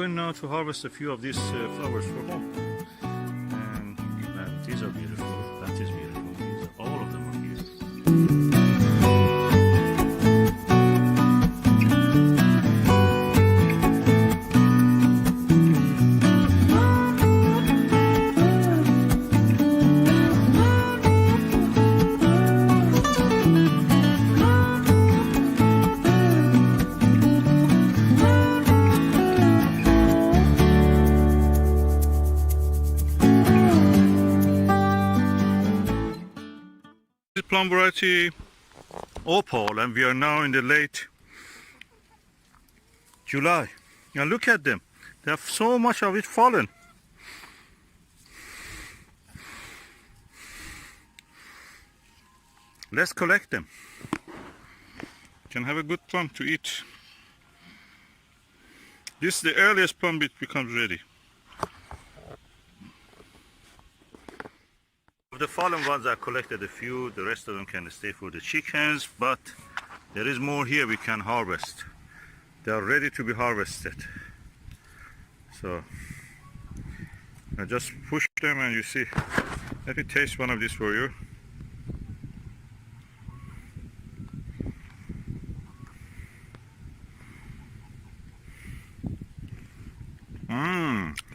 going now to harvest a few of these flowers for home. And man, these are beautiful. That is beautiful. All of them are beautiful. Plum variety Opal, and we are now in the late July. Now look at them. They have so much of it fallen. Let's collect them. Can have a good plum to eat. This is the earliest plum it becomes ready. The fallen ones I collected a few, the rest of them can stay for the chickens, but there is more here we can harvest. They are ready to be harvested. So I just push them and you see. Let me taste one of these for you.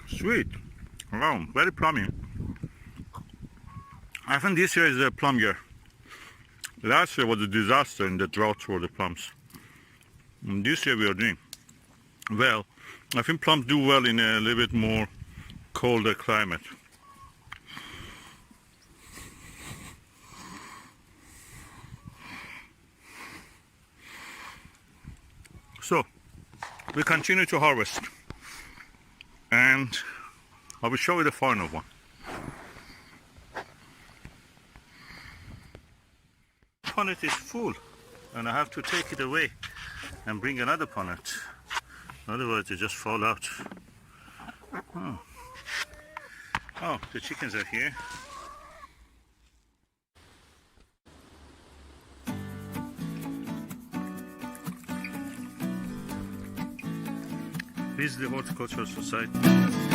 Sweet. Wow, very plummy. I think this year is a plum year. Last year was a disaster in the drought for the plums. And this year we are doing well. I think plums do well in a little bit more colder climate. So we continue to harvest, and I will show you the final one. Punnet is full and I have to take it away and bring another punnet, otherwise they just fall out. Oh, the chickens are here. This is the Horticultural Society.